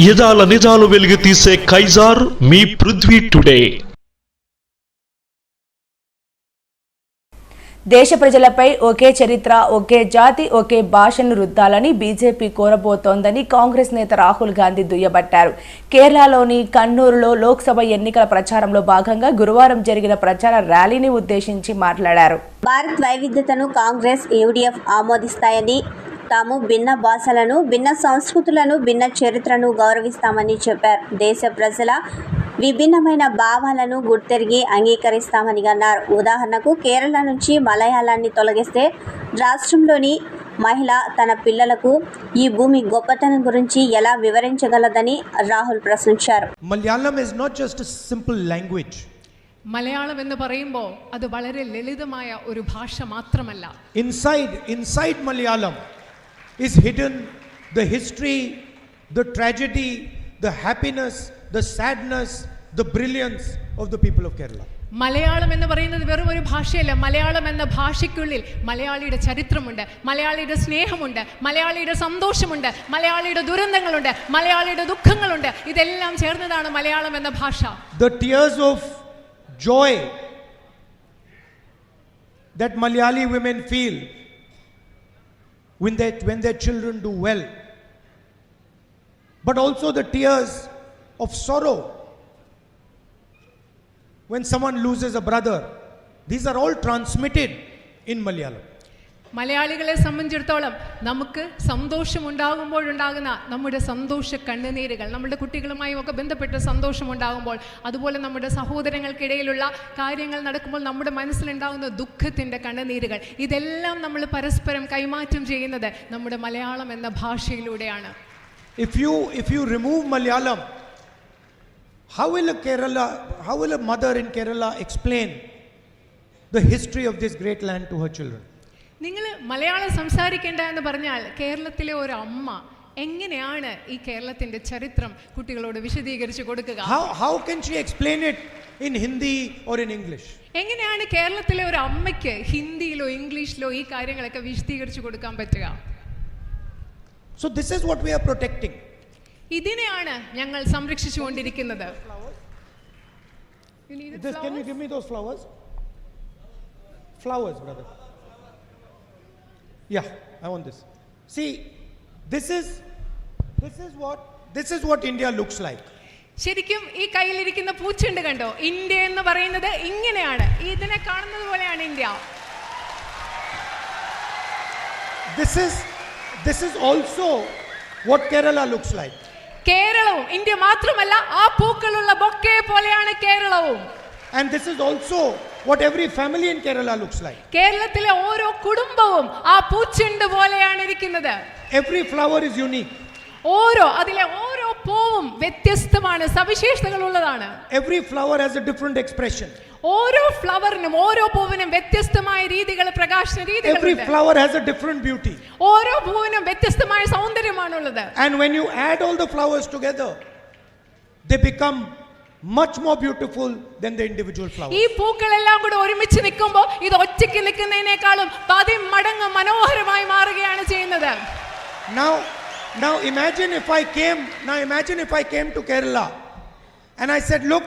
యదాల నిజాలు వెలుగు తీసే కైజార్ మీ పృథ్వీ టుడే. దేశ ప్రజలపై ఒకే చరిత్ర, ఒకే జాతి, ఒకే భాషను రుద్దాలని బీజేపీ కోరబోతోందని కాంగ్రెస్ నేత రాహుల్ గాంధీ దుయ్యబట్టారు. కేరళలోని కన్నూరులో లోక్సభ ఎన్నికల ప్రచారంలో భాగంగా గురువారం జరిగిన ప్రచార ర్యాలీని ఉద్దేశించి మాట్లాడారు. భారత్ వైవిధ్యతను కాంగ్రెస్, యూడీఎఫ్ ఆమోదిస్తాయని, తాము భిన్న భాషలను, భిన్న సంస్కృతులను, భిన్న చరిత్రను గౌరవిస్తామని చెప్పారు. దేశ ప్రజల విభిన్నమైన భావాలను గుర్తెరిగి అంగీకరిస్తామని అన్నారు. ఉదాహరణకు కేరళ నుంచి మలయాళాన్ని తొలగిస్తే రాష్ట్రంలోని మహిళ తన పిల్లలకు ఈ భూమి గొప్పతనం గురించి ఎలా వివరించగలదని రాహుల్ ప్రశ్నించారు. Malayalam is not just a simple language. Malayalam എന്ന് പറയുമ്പോൾ അത് വളരെ ലളിതമായ ഒരു ഭാഷ മാത്രമല്ല. Inside Malayalam is hidden the history, the tragedy, the happiness, the sadness, the brilliance of the people of Kerala. Malayalam എന്ന് പറയുന്നത് വെറും ഒരു ഭാഷയല്ല. മലയാളം എന്ന ഭാഷയ്ക്കുള്ളിൽ മലയാളിയുടെ ചരിത്രമുണ്ട്, മലയാളിയുടെ സ്നേഹമുണ്ട്, മലയാളിയുടെ സന്തോഷമുണ്ട്, മലയാളിയുടെ ദുരന്തങ്ങളുണ്ട്, മലയാളിയുടെ ദുഃഖങ്ങളുണ്ട്. ഇതെല്ലാം ചേർന്നതാണ് മലയാളം എന്ന ഭാഷ. The tears of joy that Malayali women feel when their children do well, but also the tears of sorrow when someone loses a brother. These are all transmitted in Malayalam. മലയാളികളെ സംബന്ധിച്ചിടത്തോളം നമുക്ക് സന്തോഷമുണ്ടാകുമ്പോഴുണ്ടാകുന്ന നമ്മുടെ സന്തോഷ കണ്ണുനീരുകൾ, നമ്മുടെ കുട്ടികളുമായി ഒക്കെ ബന്ധപ്പെട്ട സന്തോഷമുണ്ടാകുമ്പോൾ, അതുപോലെ നമ്മുടെ സഹോദരങ്ങൾക്കിടയിലുള്ള കാര്യങ്ങൾ നടക്കുമ്പോൾ നമ്മുടെ മനസ്സിലുണ്ടാകുന്ന ദുഃഖത്തിൻ്റെ കണ്ണുനീരുകൾ, ഇതെല്ലാം നമ്മൾ പരസ്പരം കൈമാറ്റം ചെയ്യുന്നത് നമ്മുടെ മലയാളം എന്ന ഭാഷയിലൂടെയാണ്. If you remove Malayalam, how will a mother in Kerala explain the history of this great land to her children? നിങ്ങൾ മലയാളം സംസാരിക്കേണ്ട എന്ന് പറഞ്ഞാൽ കേരളത്തിലെ ഒരു അമ്മ എങ്ങനെയാണ് ഈ കേരളത്തിന്റെ ചരിത്രം കുട്ടികളോട് വിശദീകരിച്ചു കൊടുക്കുക? How can she explain it in Hindi or in English? എങ്ങനെയാണ് കേരളത്തിലെ ഒരു അമ്മയ്ക്ക് ഹിന്ദിയിലോ ഇംഗ്ലീഷിലോ ഈ കാര്യങ്ങളൊക്കെ വിശദീകരിച്ചു കൊടുക്കാൻ പറ്റുക? So this is what we are protecting. ഇതിനെയാണ് ഞങ്ങൾ സംരക്ഷിച്ചുകൊണ്ടിരിക്കുന്നത്. Can you give me those flowers? Flowers, brother. Yeah, I want this. See, this is what India looks like. ശരിക്കും ഈ കയ്യിലിരിക്കുന്ന പൂച്ചെണ്ട് കണ്ടോ? ഇന്ത്യ എന്ന് പറയുന്നത് ഇങ്ങനെയാണ്. ഇതിനെ കാണുന്നത് പോലെയാണ് India. This is also what Kerala looks like. കേരളവും ഇന്ത്യ മാത്രമല്ല, ആ പൂക്കളുള്ള ബൊക്കെ പോലെയാണ് കേരളവും. And this is also what every family in Kerala looks like. കേരളത്തിലെ ഓരോ കുടുംബവും ആ പൂച്ചെണ്ട് പോലെയാണ് ഇരിക്കുന്നത്. Every flower is unique. അതിലെ ഓരോ പൂവും വ്യത്യസ്തമാണ്, സവിശേഷതകളുള്ളതാണ്. Every flower has a different expression. ഓരോ ഫ്ലവറിനും, ഓരോ പൂവിനും വ്യത്യസ്തമായ രീതികൾ, പ്രകാശന രീതികൾ. Every flower has a different beauty. ഓരോ പൂവിനും വ്യത്യസ്തമായ സൗന്ദര്യമാണുള്ളത്. And when you add all the flowers together, they become much more beautiful than the individual flowers. ഈ പൂക്കളെല്ലാം കൂടി ഒരുമിച്ച് നിൽക്കുമ്പോൾ ഇത് ഒറ്റയ്ക്ക് നിൽക്കുന്നതിനേക്കാളും 10 മടങ്ങ് മനോഹരമായി മാറുകയാണ് ചെയ്യുന്നത്. Now imagine if I came to Kerala and I said, look,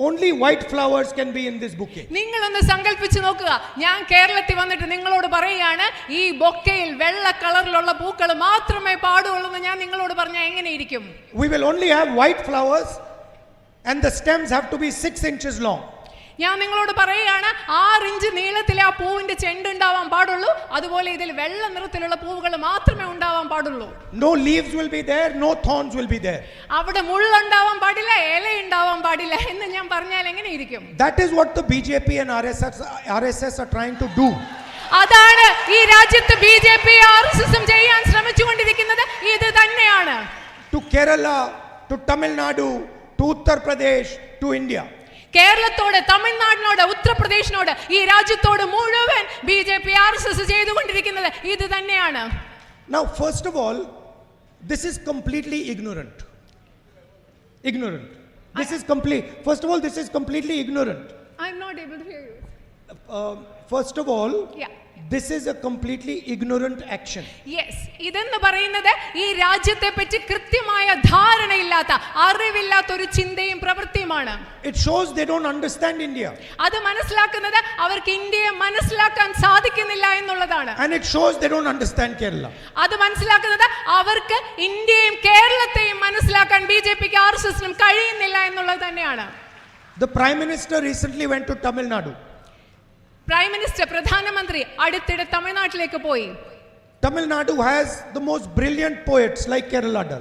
only white flowers can be in this bouquet. നിങ്ങളൊന്ന് സങ്കല്പിച്ചു നോക്കുക, ഞാൻ കേരളത്തിൽ വന്നിട്ട് നിങ്ങളോട് പറയുകയാണ് ഈ ബൊക്കയിൽ വെള്ള കളറിലുള്ള പൂക്കൾ മാത്രമേ പാടുള്ളൂ എന്ന് ഞാൻ നിങ്ങളോട് പറഞ്ഞാൽ എങ്ങനെയിരിക്കും? We will only have white flowers and the stems have to be 6 inches long. ഞാൻ നിങ്ങളോട് പറയുകയാണ് 6 ഇഞ്ച് നീളത്തിലെ ആ പൂവിന്റെ ചെണ്ട് ഉണ്ടാവാൻ പാടുള്ളൂ. അതുപോലെ ഇതിൽ വെള്ള നിറത്തിലുള്ള പൂവുകൾ മാത്രമേ ഉണ്ടാവാൻ പാടുള്ളൂ. No leaves will be there, no thorns will be there. അവിടെ മുള്ളുണ്ടാവാൻ പാടില്ല, ഇല ഉണ്ടാവാൻ പാടില്ല എന്ന് ഞാൻ പറഞ്ഞാൽ എങ്ങനെയിരിക്കും? That is what the BJP and RSS are trying to do. അതാണ് ഈ രാജ്യത്ത് ബിജെപി ആർഎസ്എസും ചെയ്യാൻ ശ്രമിച്ചുകൊണ്ടിരിക്കുന്നത്. ഇത് തന്നെയാണ്. To Kerala, to Tamil Nadu, to Uttar Pradesh, to India. കേരളത്തോട്, തമിഴ്നാടിനോട്, ഉത്തർപ്രദേശിനോട്, ഈ രാജ്യത്തോട് മുഴുവൻ ബിജെപി ആർഎസ്എസ് ചെയ്തുകൊണ്ടിരിക്കുന്നത് ഇത് തന്നെയാണ്. Now first of all, this is completely ignorant. First of all, this is completely ignorant. I'm not able to hear you. First of all, this is a completely ignorant action. Yes, ഇതെന്ന് പറയുന്നത് ഈ രാജ്യത്തെ പറ്റി കൃത്യമായ ധാരണയില്ലാത്ത, അറിവില്ലാത്ത ഒരു ചിന്തയും പ്രവൃത്തിയുമാണ്. It shows they don't understand India. അത് മനസ്സിലാക്കുന്നത് അവർക്ക് ഇന്ത്യയെ മനസ്സിലാക്കാൻ സാധിക്കുന്നില്ല എന്നുള്ളതാണ്. And it shows they don't understand Kerala. അത് മനസ്സിലാക്കുന്നത് അവർക്ക് ഇന്ത്യയും കേരളത്തെയും മനസ്സിലാക്കാൻ ബിജെപിക്ക് ആർഎസ്എസിനും കഴിയുന്നില്ല എന്നുള്ളത് തന്നെയാണ്. The Prime Minister recently went to Tamil Nadu. Prime minister, പ്രധാനമന്ത്രി അടുത്തിടെ തമിഴ്നാട്ടിലേക്ക് പോയി. Tamil Nadu has the most brilliant poets like Kerala does.